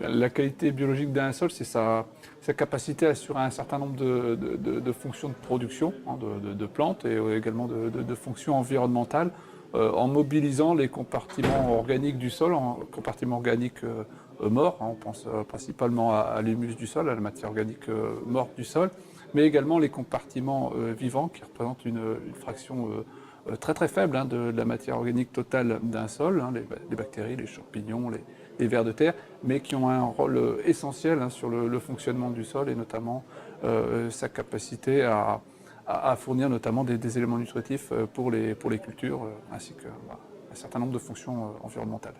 La qualité biologique d'un sol, c'est sa capacité à assurer un certain nombre de fonctions de production, hein, de plantes et également de fonctions environnementales, en mobilisant les compartiments organiques du sol, en compartiments organiques morts, hein, on pense principalement à l'humus du sol, à la matière organique morte du sol, mais également les compartiments vivants qui représentent une fraction très très faible, hein, de la matière organique totale d'un sol, hein, les bactéries, les champignons, les vers de terre, mais qui ont un rôle essentiel, hein, sur le fonctionnement du sol et notamment sa capacité à fournir notamment des éléments nutritifs pour les cultures, ainsi qu'un certain nombre de fonctions environnementales.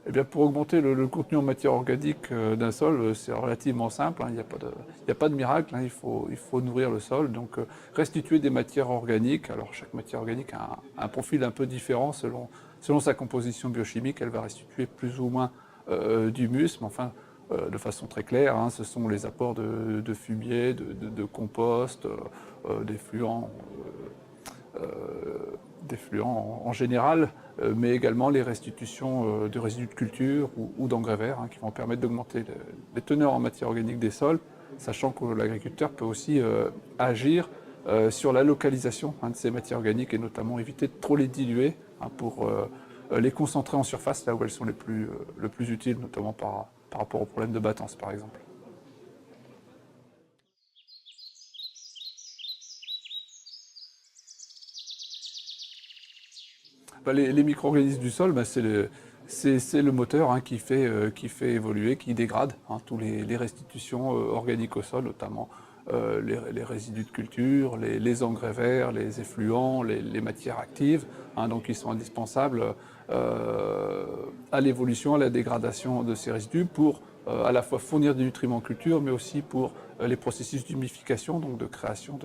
Eh bien, pour augmenter le contenu en matière organique d'un sol, c'est relativement simple, hein, il n'y a pas de miracle, hein, il faut nourrir le sol, donc restituer des matières organiques. Alors chaque matière organique a un profil un peu différent selon sa composition biochimique, elle va restituer plus ou moins d'humus, mais enfin, de façon très claire, hein, ce sont les apports de fumier, de compost, d'effluents, en général, mais également les restitutions de résidus de culture ou d'engrais verts, hein, qui vont permettre d'augmenter les teneurs en matière organique des sols, sachant que l'agriculteur peut aussi agir sur la localisation, hein, de ces matières organiques et notamment éviter de trop les diluer, hein, pour les concentrer en surface, là où elles sont le plus utiles, notamment par rapport aux problèmes de battance par exemple. Bah, les micro-organismes du sol, bah, c'est le moteur, hein, qui fait évoluer, qui dégrade, hein, tous les restitutions organiques au sol, notamment les résidus de culture, les engrais verts, les effluents, les matières actives, hein, donc ils sont indispensables à l'évolution, à la dégradation de ces résidus pour à la fois fournir des nutriments en culture, mais aussi pour les processus d'humification, donc de création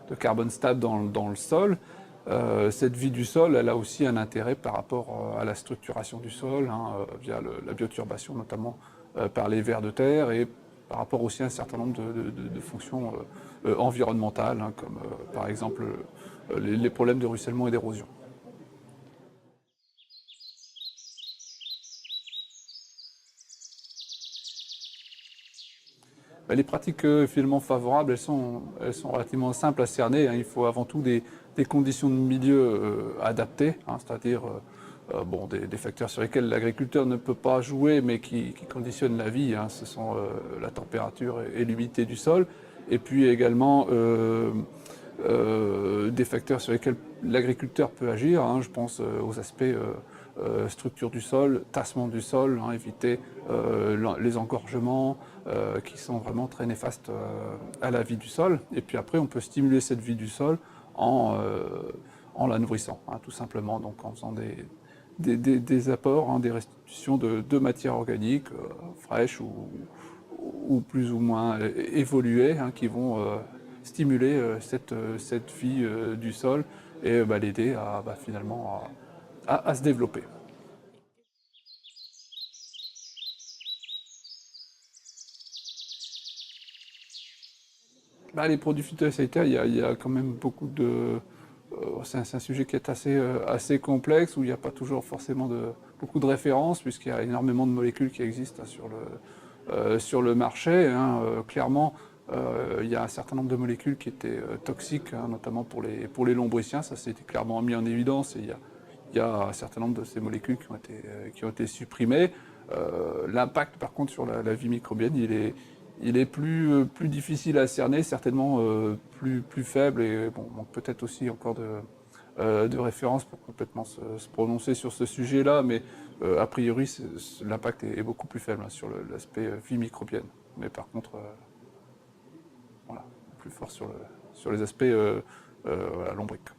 de carbone stable dans le sol. Cette vie du sol, elle a aussi un intérêt par rapport à la structuration du sol, hein, via la bioturbation, notamment par les vers de terre, et par rapport aussi à un certain nombre de fonctions environnementales, hein, comme par exemple les problèmes de ruissellement et d'érosion. Les pratiques finalement favorables, elles sont relativement simples à cerner, hein. Il faut avant tout des conditions de milieu adaptées, hein, c'est-à-dire bon, des facteurs sur lesquels l'agriculteur ne peut pas jouer, mais qui conditionnent la vie, hein. Ce sont la température et l'humidité du sol, et puis également des facteurs sur lesquels l'agriculteur peut agir, hein. Je pense aux aspects structure du sol, tassement du sol, hein, éviter les engorgements qui sont vraiment très néfastes à la vie du sol. Et puis après, on peut stimuler cette vie du sol en, en la nourrissant, hein, tout simplement, donc en faisant des apports, hein, des restitutions de matières organiques fraîches ou plus ou moins évoluées, hein, qui vont stimuler cette vie du sol et l'aider à finalement à se développer. Les produits phytosanitaires, il y a quand même beaucoup de... c'est un sujet qui est assez complexe, où il n'y a pas toujours forcément beaucoup de références, puisqu'il y a énormément de molécules qui existent, hein, sur le marché, hein. Clairement, il y a un certain nombre de molécules qui étaient toxiques, hein, notamment pour les lombriciens, ça s'était clairement mis en évidence, et il y a un certain nombre de ces molécules qui ont été supprimées. L'impact, par contre, sur la vie microbienne, il est plus difficile à cerner, certainement plus faible, et bon, manque peut-être aussi encore de références pour complètement se prononcer sur ce sujet-là, mais a priori, l'impact est beaucoup plus faible, hein, sur l'aspect vie microbienne. Mais par contre, voilà, plus fort sur les aspects voilà, lombriques.